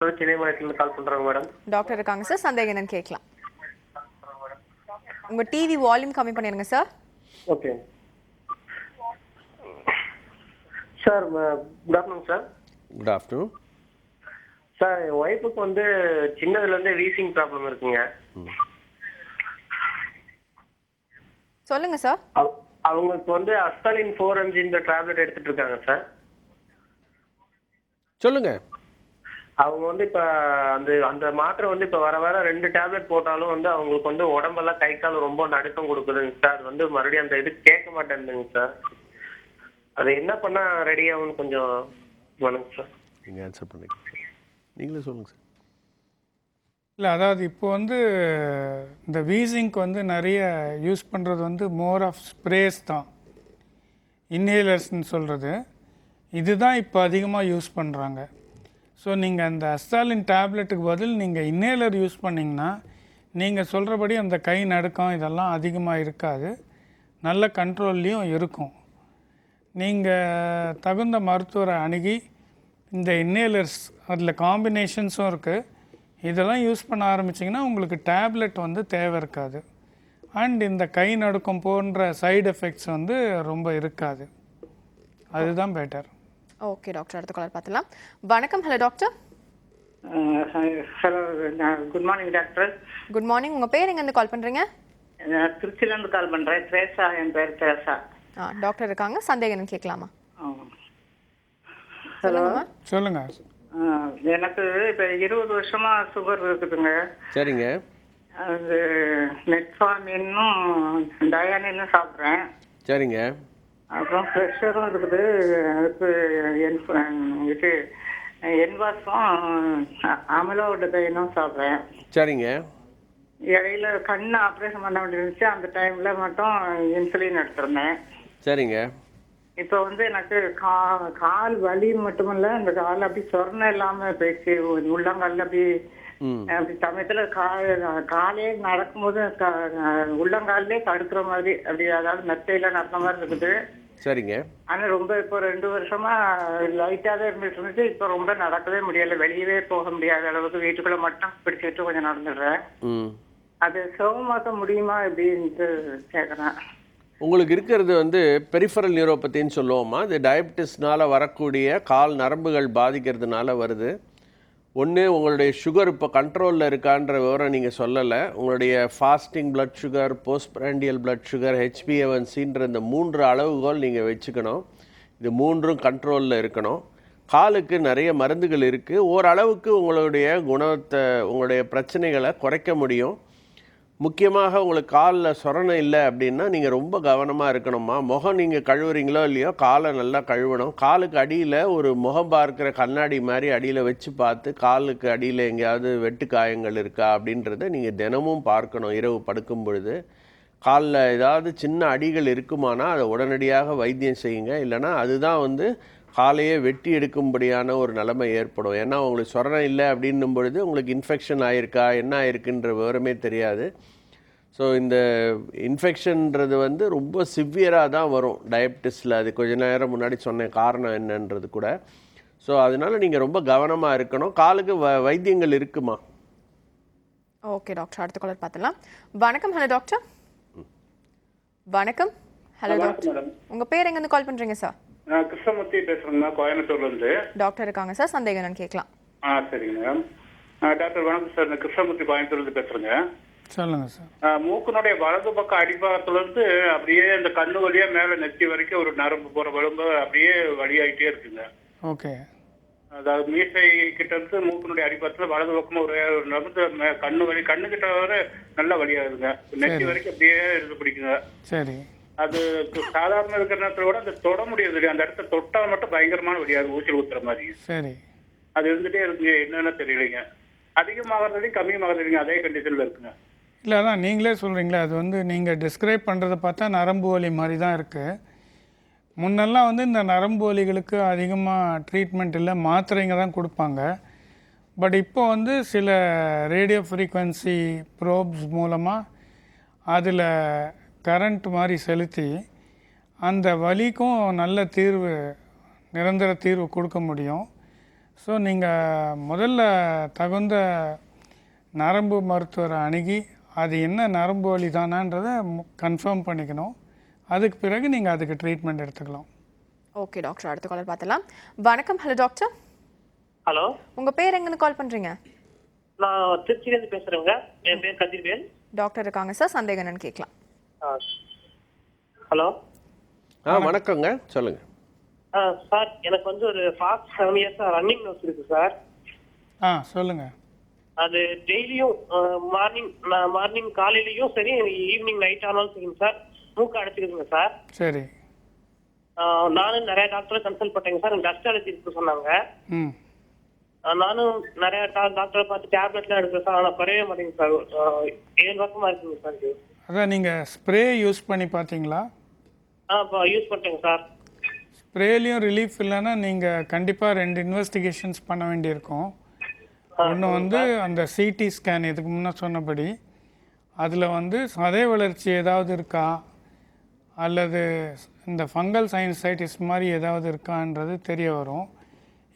சென்னை மாநிலத்திலிருந்து கால் பண்றாங்க madam. Doctor இருக்காங்க சார், சந்தேகம் என்னன்னு கேட்கலாம். உங்க டிவி வால்யூம் கம்மி பண்ணிருங்க sir. Okay sir. Good afternoon sir. Good afternoon sir, என் ஒய்ஃபுக்கு வந்து சின்னதுல இருந்தே வீசிங் ப்ராப்ளம் இருக்குங்க. சொல்லுங்க சார். அவங்களுக்கு வந்து அஸ்தாலின் 4mg இந்த டேப்லெட் எடுத்துட்டு இருக்காங்க சார். சொல்லுங்க. அவங்க வந்து இப்ப அந்த மாத்திரை வந்து இப்ப வர வர 2 டேப்லெட் போட்டாலும் வந்து அவங்களுக்கு வந்து உடம்பெல்லாம் கை கால் ரொம்ப நடுக்கம் கொடுக்குதுங்க சார். அது வந்து மறுபடியும் அந்த இது கேட்க மாட்டேங்குதுங்க சார். அது என்ன பண்ணா ரெடி ஆகும்னு கொஞ்சம் பண்ணுங்க சார். நீங்கள் ஆன்சர் பண்ணிக்க சார். நீங்களே சொல்லுங்கள் சார். இல்லை, அதாவது இப்போ வந்து இந்த வீசிங்க்கு வந்து நிறைய யூஸ் பண்ணுறது வந்து மோர் ஆஃப் ஸ்ப்ரேஸ் தான், இன்ஹேலர்ஸ்ன்னு சொல்கிறது. இதுதான் இப்போ அதிகமாக யூஸ் பண்ணுறாங்க. ஸோ நீங்கள் அந்த அஸ்தாலின் டேப்லெட்டுக்கு பதில் நீங்கள் இன்ஹேலர் யூஸ் பண்ணிங்கன்னா நீங்கள் சொல்கிறபடி அந்த கை நடுக்கம் இதெல்லாம் அதிகமாக இருக்காது, நல்ல கண்ட்ரோல்லையும் இருக்கும். நீங்கள் தகுந்த மருத்துவரை அணுகி இந்த இன்ஹேலர்ஸ் அதில் காம்பினேஷன்ஸும் இருக்குது, இதெல்லாம் யூஸ் பண்ண ஆரம்பிச்சிங்கன்னா உங்களுக்கு டேப்லெட் வந்து தேவை இருக்காது. அண்ட் இந்த கை நடுக்கம் போன்ற சைடு எஃபெக்ட்ஸ் வந்து ரொம்ப இருக்காது. அதுதான் பெட்டர். ஓகே டாக்டர், அடுத்த காலர் பார்த்துலாம். வணக்கம். Hello doctor. Hello, good morning doctor. Good morning. உங்கள் பேர் எங்கேருந்து கால் பண்ணுறீங்க? திருச்சியிலேருந்து கால் பண்ணுறேன். திரேசா, என் பேர் திரேசா. டாக்டர் இருக்காங்க, சந்தேகம் என்னன்னு கேட்கலாமா? ஹலோ, சொல்லுங்கள். எனக்கு இப்போ 20 வருஷமா சுகர் இருக்குதுங்க. சரிங்க. அது மெட்ஃபார்மினும் டயானினும் சாப்பிட்றேன். சரிங்க. அப்புறம் ப்ரெஷரும் இருக்குது. அதுக்கு இது என்வாஸும் அமலோடதைனும் சாப்பிட்றேன். சரிங்க. இடையில கண் ஆப்ரேஷன் பண்ண வேண்டியிருந்துச்சு, அந்த டைம்ல மட்டும் இன்சுலின் எடுத்திருந்தேன். சரிங்க. இப்போ வந்து எனக்கு கால் வலி மட்டுமல்ல, இந்த கால் அப்படி சொரணை இல்லாம போயிடுச்சு. உள்ளங்காலில் அப்படி சமயத்துல காலே நடக்கும்போது உள்ளங்காலே தடுக்கிற மாதிரி, அப்படி அதாவது மெத்தையில நடந்த மாதிரி இருக்குது. சரிங்க. ஆனா ரொம்ப இப்போ 2 வருஷமா லைட்டா தான் இருந்துட்டு இருந்துச்சு. இப்போ ரொம்ப நடக்கவே முடியல, வெளியவே போக முடியாத அளவுக்கு வீட்டுக்குள்ள மட்டும் பிடிச்சிட்டு கொஞ்சம் நடந்துடுறேன். அது சுகமாக்க முடியுமா அப்படின்ட்டு கேட்குறேன். உங்களுக்கு இருக்கிறது வந்து பெரிஃபரல் நியூரோபத்தின்னு சொல்லுவோமா? இது டயபிட்டிஸ்னால் வரக்கூடிய கால் நரம்புகள் பாதிக்கிறதுனால வருது. ஒன்று, உங்களுடைய சுகர் இப்போ கண்ட்ரோலில் இருக்கான்ற விவரம் நீங்கள் சொல்லலை. உங்களுடைய fasting blood sugar, post prandial blood sugar, HbA1cன்ற இந்த 3 அளவுகோல் நீங்கள் வச்சுக்கணும். இது 3ம் கண்ட்ரோலில் இருக்கணும். காலுக்கு நிறைய மருந்துகள் இருக்குது. ஓரளவுக்கு உங்களுடைய குணத்தை, உங்களுடைய பிரச்சனைகளை குறைக்க முடியும். முக்கியமாக உங்களுக்கு காலில் சொரணை இல்லை அப்படின்னா நீங்கள் ரொம்ப கவனமாக இருக்கணுமா. முகம் நீங்கள் கழுவுறீங்களோ இல்லையோ, காலை நல்லா கழுவணும். காலுக்கு அடியில் ஒரு முகம் பார்க்குற கண்ணாடி மாதிரி அடியில் வச்சு பார்த்து காலுக்கு அடியில் எங்கேயாவது வெட்டு காயங்கள் இருக்கா அப்படின்றத நீங்கள் தினமும் பார்க்கணும். இரவு படுக்கும் பொழுது காலில் ஏதாவது சின்ன அடிகள் இருக்குமானா அதை உடனடியாக வைத்தியம் செய்யுங்க. இல்லைனா அதுதான் வந்து காலையே வெட்டி எடுக்கும்படியான ஒரு நிலைமை ஏற்படும். ஏன்னா உங்களுக்கு சொரணை இல்லை அப்படின்னும் பொழுது உங்களுக்கு இன்ஃபெக்ஷன் ஆகிருக்கா, என்ன ஆகிருக்குன்ற விவரமே தெரியாது. ஸோ இந்த இன்ஃபெக்ஷன்ன்றது வந்து ரொம்ப சிவியராக தான் வரும் டயபிட்டிஸில். அது கொஞ்ச நேரம் முன்னாடி சொன்ன காரணம் என்னன்றது கூட. ஸோ அதனால் நீங்கள் ரொம்ப கவனமாக இருக்கணும். காலுக்கு வைத்தியங்கள் இருக்குமா? ஓகே டாக்டர், அடுத்த காலர் பார்த்துலாம். வணக்கம். Hello doctor. வணக்கம். ஹலோ டாக்டர், உங்கள் பேர் எங்கேருந்து கால் பண்ணுறீங்க சார்? கிருஷ்ணமூர்த்தி பேசுறேங்க, கோயம்புத்தூர்லேருந்து. டாக்டர் இருக்காங்க சார், சந்தேகம் என்னன்னு கேட்கலாம். சரிங்க மேடம். டாக்டர் வணக்கம் சார், நான் கிருஷ்ணமூர்த்தி கோயம்புத்தூர்லேருந்து பேசுகிறேங்க. சொல்லுங்கள் சார். மூக்கினுடைய வலது பக்கம் அடிபாகத்துலேருந்து அப்படியே இந்த கண்ணு வழியாக மேலே நெத்தி வரைக்கும் ஒரு நரம்பு போகிற வலும்பு அப்படியே வழியாகிட்டே இருக்குங்க. ஓகே. அதாவது மீசை கிட்ட இருந்து மூக்கினுடைய அடிபாகத்தில் வலது பக்கமாக ஒரு நரம்பு கண்ணு வலி, கண்ணு கிட்ட வர நல்லா வழியாகுதுங்க. நெத்தி வரைக்கும் அப்படியே இருந்து பிடிக்குங்க. சரி. அது சாதாரண இருக்கிற நேரத்தில் கூட அந்த தொட முடியாது இல்லையா, அந்த இடத்த தொட்டால் மட்டும் பயங்கரமான வழியாது, ஊச்சல் ஊத்துற மாதிரி. சரி. அது இருந்துகிட்டே இருக்குங்க, என்னென்ன தெரியலைங்க. அதிகமாகறதையும் கம்மியாகறதையும் அதே கண்டிஷனில் இருக்குங்க. இல்லை, அதான் நீங்களே சொல்கிறீங்களே, அது வந்து நீங்கள் டிஸ்கிரைப் பண்ணுறதை பார்த்தா நரம்பு வலி மாதிரி தான் இருக்குது. முன்னெல்லாம் வந்து இந்த நரம்பு வலிகளுக்கு அதிகமாக ட்ரீட்மெண்ட் இல்லை, மாத்திரைங்க தான் கொடுப்பாங்க. பட் இப்போ வந்து சில ரேடியோ ஃப்ரீக்வன்சி ப்ரோப்ஸ் மூலமாக அதில் கரண்ட் மாதிரி செலுத்தி அந்த வலிக்கும் நல்ல தீர்வு, நிரந்தர தீர்வு கொடுக்க முடியும். ஸோ நீங்கள் முதல்ல தகுந்த நரம்பு மருத்துவரை அணுகி அது என்ன நரம்பு வலி தானான்றதை கன்ஃபார்ம் பண்ணிக்கணும். அதுக்கு பிறகு நீங்கள் அதுக்கு ட்ரீட்மெண்ட் எடுத்துக்கலாம். ஓகே டாக்டர், அடுத்த காலர் பார்த்தலாம். வணக்கம். Hello doctor. ஹலோ, உங்கள் பேர் எங்கேருந்து கால் பண்ணுறீங்க? நான் திருச்சியிலேருந்து பேசுகிறேங்க. என் பேர் கதிர்வேல். டாக்டர் இருக்காங்க சார், சந்தேகம் என்னன்னு கேட்கலாம். ஹலோ. வணக்கங்க, சொல்லுங்கள். சார், எனக்கு வந்து ஒரு ஃபாஸ்ட் 7 இயர்ஸாக ரன்னிங் நோஸ் இருக்கு சார். சொல்லுங்கள். அது டெய்லியும் மார்னிங் காலையிலையும் சரி, ஈவினிங் நைட் ஆனாலும் சரிங்க சார், மூக்கு அடைச்சிருக்குங்க சார். சரி. நானும் நிறைய டாக்டரை கன்சல்ட் பண்ணேங்க சார். டஸ்ட் அலர்ஜி இருக்கு சொன்னாங்க. நானும் நிறைய டாக்டரை பார்த்து டேப்லெட்லாம் எடுக்கிறேன் சார். ஆனால் குறையவே மாட்டேங்க சார். 7 வருஷமா இருக்குங்க சார் இது. அதான் நீங்கள் ஸ்ப்ரே யூஸ் பண்ணி பார்த்தீங்களா? இப்போ யூஸ் பண்ணிட்டேங்க சார். ஸ்ப்ரேலையும் ரிலீஃப் இல்லைன்னா நீங்கள் கண்டிப்பாக 2 இன்வெஸ்டிகேஷன்ஸ் பண்ண வேண்டியிருக்கும். ஒன்று வந்து அந்த சிடி ஸ்கேன், இதுக்கு முன்னே சொன்னபடி அதில் வந்து சதை வளர்ச்சி ஏதாவது இருக்கா அல்லது இந்த ஃபங்கல் சைனசைட்டிஸ் மாதிரி ஏதாவது இருக்கான்றது தெரிய வரும்.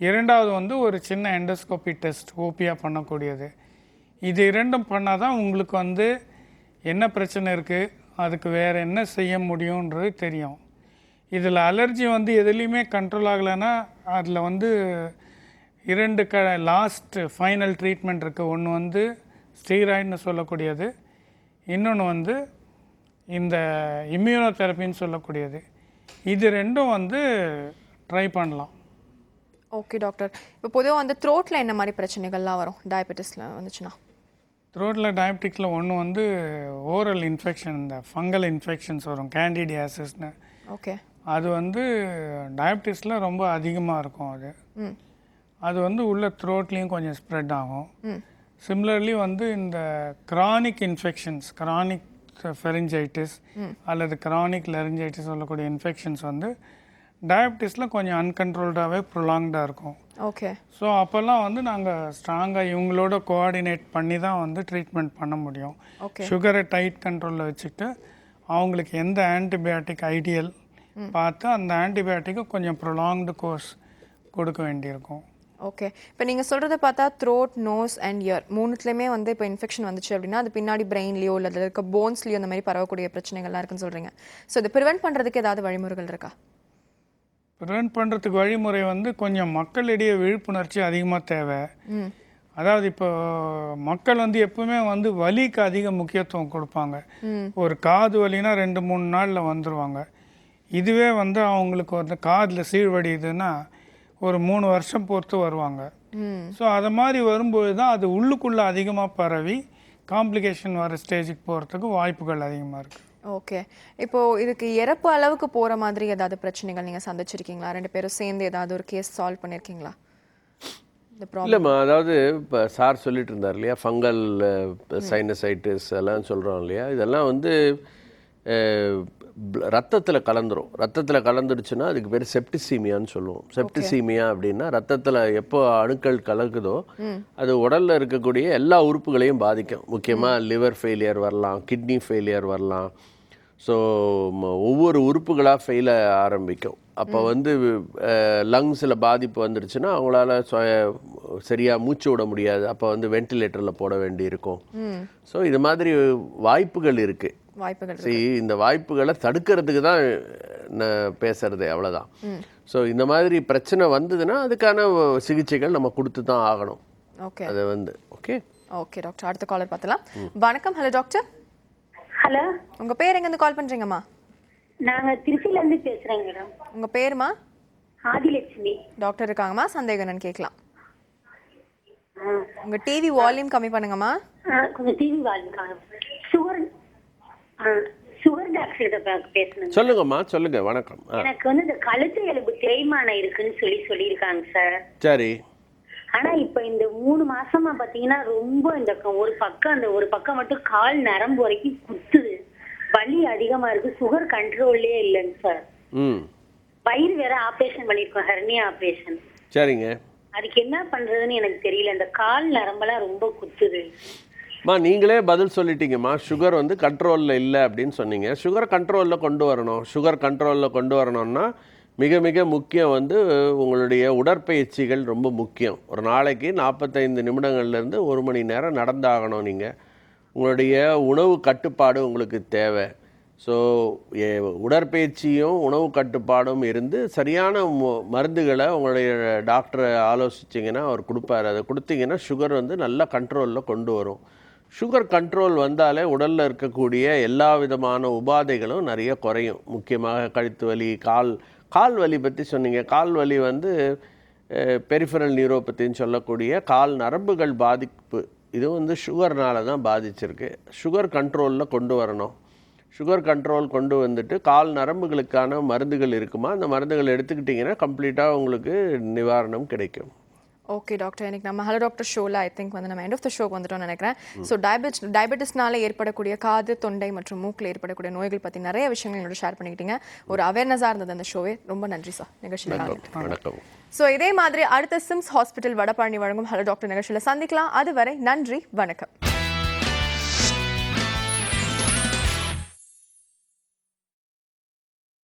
2வது வந்து ஒரு சின்ன எண்டோஸ்கோபி டெஸ்ட் ஓபியாக பண்ணக்கூடியது. இது 2ம் பண்ணால் தான் உங்களுக்கு வந்து என்ன பிரச்சனை இருக்குது, அதுக்கு வேறு என்ன செய்ய முடியுன்றது தெரியும். இதில் அலர்ஜி வந்து எதுலேயுமே கண்ட்ரோல் ஆகலைன்னா அதில் வந்து 2 லாஸ்ட் ஃபைனல் ட்ரீட்மெண்ட் இருக்குது. ஒன்று வந்து ஸ்டீராய்டுன்னு சொல்லக்கூடியது, இன்னொன்று வந்து இந்த இம்யூனோதெரப்பின்னு சொல்லக்கூடியது. இது 2ம் வந்து ட்ரை பண்ணலாம். ஓகே டாக்டர், இப்போ பொதுவாக வந்து த்ரோட்டில் என்ன மாதிரி பிரச்சனைகள்லாம் வரும் டயபெட்டிஸில் வந்துச்சுன்னா? த்ரோட்டில் டயபெட்டிக்ஸில் ஒன்று வந்து ஓரல் இன்ஃபெக்ஷன், இந்த ஃபங்கல் இன்ஃபெக்ஷன்ஸ் வரும், கேண்டிடியாசிஸ்னு. ஓகே. அது வந்து டயபெட்டிஸில் ரொம்ப அதிகமாக இருக்கும். அது வந்து உள்ள த்ரோட்லேயும் கொஞ்சம் ஸ்ப்ரெட் ஆகும். சிமிலர்லி வந்து இந்த கிரானிக் இன்ஃபெக்ஷன்ஸ், கிரானிக் ஃபெரிஞ்சைட்டிஸ் அல்லது கிரானிக் லெரிஞ்சைட்டிஸ் சொல்லக்கூடிய இன்ஃபெக்ஷன்ஸ் வந்து டயபெட்டிஸில் கொஞ்சம் அன்கண்ட்ரோல்டாகவே ப்ரொலாங்டாக இருக்கும். ஓகே. ஸோ அப்போல்லாம் வந்து நாங்கள் ஸ்ட்ராங்காக இவங்களோட கோஆர்டினேட் பண்ணி தான் வந்து ட்ரீட்மெண்ட் பண்ண முடியும். சுகரை டைட் கண்ட்ரோலில் வச்சுட்டு அவங்களுக்கு எந்த ஆன்டிபயாட்டிக் ஐடியல் பார்த்து அந்த ஆன்டிபயாட்டிக்கு கொஞ்சம் ப்ரொலாங்டு கோர்ஸ் கொடுக்க வேண்டியிருக்கும். ஓகே. இப்போ நீங்கள் சொல்கிறத பார்த்தா த்ரோட், நோஸ் அண்ட் இயர் 3த்துலேயுமே வந்து இப்போ இன்ஃபெக்ஷன் வந்துச்சு அப்படின்னா அது பின்னாடி பிரெயின்லையோ இல்லை அதில் இருக்க போன்ஸ்லையோ அந்த மாதிரி பரவக்கூடிய பிரச்சனைகள்லாம் இருக்குன்னு சொல்கிறீங்க. ஸோ இதை ப்ரிவென்ட் பண்ணுறதுக்கு ஏதாவது வழிமுறைகள் இருக்கா? ப்ரிவென்ட் பண்ணுறதுக்கு வழிமுறை வந்து கொஞ்சம் மக்களிடையே விழிப்புணர்ச்சி அதிகமாக தேவை. அதாவது இப்போ மக்கள் வந்து எப்பவுமே வந்து வலிக்கு அதிக முக்கியத்துவம் கொடுப்பாங்க. ஒரு காது வலினா 2-3 நாளில் வந்துடுவாங்க. இதுவே வந்து அவங்களுக்கு வந்து காதில் சீழ்வடியுதுன்னா ஒரு 3 வருஷம் பொறுத்து வருவாங்க. ஸோ அது மாதிரி வரும்போது தான் அது உள்ளுக்குள்ளே அதிகமாக பரவி காம்ப்ளிகேஷன் வர ஸ்டேஜுக்கு போகிறதுக்கு வாய்ப்புகள் அதிகமாக இருக்குது. ஓகே. இப்போது இதுக்கு இறப்பு அளவுக்கு போகிற மாதிரி ஏதாவது பிரச்சனைகள் நீங்கள் சந்திச்சிருக்கீங்களா? 2 பேரும் சேர்ந்து ஏதாவது ஒரு கேஸ் சால்வ் பண்ணியிருக்கீங்களா? இல்லைம்மா, அதாவது இப்போ சார் சொல்லிட்டு இருந்தார் இல்லையா, ஃபங்கல் சைனசைட்டிஸ் எல்லாம் சொல்கிறோம் இல்லையா, இதெல்லாம் வந்து ரத்தத்தில் கலந்துரும். ரத்தத்தில் கலந்துருச்சுன்னா அதுக்கு பேர் செப்டிசீமியான்னு சொல்லுவோம். செப்டிசீமியா அப்படின்னா ரத்தத்தில் எப்போ அணுக்கள் கலக்குதோ அது உடலில் இருக்கக்கூடிய எல்லா உறுப்புகளையும் பாதிக்கும். முக்கியமாக லிவர் ஃபெயிலியர் வரலாம், கிட்னி ஃபெயிலியர் வரலாம். ஸோ ஒவ்வொரு உறுப்புகளாக ஃபெயில் ஆரம்பிக்கும். அப்போ வந்து லங்ஸில் பாதிப்பு வந்துடுச்சுன்னா அவங்களால சரியாக மூச்சு விட முடியாது. அப்போ வந்து வென்டிலேட்டரில் போட வேண்டி இருக்கும். ஸோ இது மாதிரி வாய்ப்புகள் இருக்குது. இந்த வாய்ப்புகளை தடுக்கிறதுக்கு தான் நான் பேசுறது, அவ்வளோதான். ஸோ இந்த மாதிரி பிரச்சனை வந்ததுன்னா அதுக்கான சிகிச்சைகள் நம்ம கொடுத்து தான் ஆகணும். ஓகே, அது வந்து ஓகே. ஓகே டாக்டர், அடுத்த காலர் பார்த்தலாம். வணக்கம். Hello doctor. ஹலோ, உங்கள் பேர் எங்கேருந்து கால் பண்ணுறீங்கம்மா? நாங்கள் திருச்சியிலேருந்து பேசுகிறேங்க மேடம். உங்கள் பேருமா? ஆதிலட்சுமி. டாக்டர் இருக்காங்கம்மா, சந்தேகம் என்னன்னு கேட்கலாம். உங்கள் டிவி வால்யூம் கம்மி பண்ணுங்கம்மா. கொஞ்சம் டிவி வால்யூம். சுகர் டாக்டர் பேசணும். சொல்லுங்கம்மா, சொல்லுங்க. வணக்கம். எனக்கு வந்து இந்த கழுத்து எலும்பு தேய்மானம் இருக்குன்னு சொல்லியிருக்காங்க சார். சரி. ஆனா இப்ப இந்த 3 மாசமா பாத்தீங்கன்னா ரொம்ப இந்த ஒரு பக்கம் மட்டும் கால் நரம்பு வரைக்கும் குத்துது, வலி அதிகமா இருக்கு, சுகர் கண்ட்ரோல்லே இல்லைங்க சார். வயிறு வேற ஆபரேஷன் பண்ணிருக்கோம், ஹெர்னியா ஆபரேஷன். சரிங்க. அதுக்கு என்ன பண்றதுன்னு எனக்கு தெரியல, இந்த கால் நரம்பெல்லாம் ரொம்ப குத்துது. நீங்களே பதில் சொல்லிட்டீங்கம்மா. சுகர் வந்து கண்ட்ரோலில் இல்லை அப்படின்னு சொன்னீங்க. சுகர் கண்ட்ரோலில் கொண்டு வரணும். சுகர் கண்ட்ரோலில் கொண்டு வரணும்னா மிக மிக முக்கியம் வந்து உங்களுடைய உடற்பயிற்சிகள் ரொம்ப முக்கியம். ஒரு நாளைக்கு 45 நிமிடங்கள்லேருந்து 1 மணி நேரம் நடந்தாகணும். நீங்கள் உங்களுடைய உணவு கட்டுப்பாடு உங்களுக்கு தேவை. ஸோ உடற்பயிற்சியும் உணவு கட்டுப்பாடும் இருந்து சரியான மருந்துகளை உங்களுடைய டாக்டரை ஆலோசிச்சிங்கன்னா அவர் கொடுப்பாரு. அதை கொடுத்தீங்கன்னா சுகர் வந்து நல்ல கண்ட்ரோலில் கொண்டு வரும். சுகர் கண்ட்ரோல் வந்தாலே உடலில் இருக்கக்கூடிய எல்லா விதமான உபாதைகளும் நிறைய குறையும். முக்கியமாக கழுத்து வலி, கால் வலி பற்றி சொன்னீங்க. கால் வலி வந்து பெரிஃபரல் நியூரோபத்தின்னு சொல்லக்கூடிய கால் நரம்புகள் பாதிப்பு. இது வந்து சுகர்னால தான் பாதிச்சிருக்கு. சுகர் கண்ட்ரோலில் கொண்டு வரணும். சுகர் கண்ட்ரோல் கொண்டு வந்துட்டு கால் நரம்புகளுக்கான மருந்துகள் இருக்குமா, அந்த மருந்துகள் எடுத்துக்கிட்டிங்கன்னா கம்ப்ளீட்டாக உங்களுக்கு நிவாரணம் கிடைக்கும். ஓகே டாக்டர், எனக்கு நம்ம ஹலோ டாக்டர் ஷோவில் ஐ திங்க் வந்து நம்ம எண்ட் ஆஃப் த ஷோக்கு வந்துட்டோம்னு நினைக்கிறேன். ஸோ டயபெட்டிஸ்னால ஏற்படக்கூடிய காது, தொண்டை மற்றும் மூக்கில் ஏற்படக்கூடிய நோய்கள் பற்றி நிறைய விஷயங்கள் என்னோட ஷேர் பண்ணிக்கிட்டீங்க. ஒரு அவேர்னஸாக இருந்தது அந்த ஷோவே. ரொம்ப நன்றி சார் நிகழ்ச்சியில். வணக்கம். ஸோ இதே மாதிரி அடுத்த சிம்ஸ் ஹாஸ்பிட்டல் வடபழனி வழங்கும் ஹலோ டாக்டர் நிகழ்ச்சியில் சந்திக்கலாம். அதுவரை நன்றி, வணக்கம்.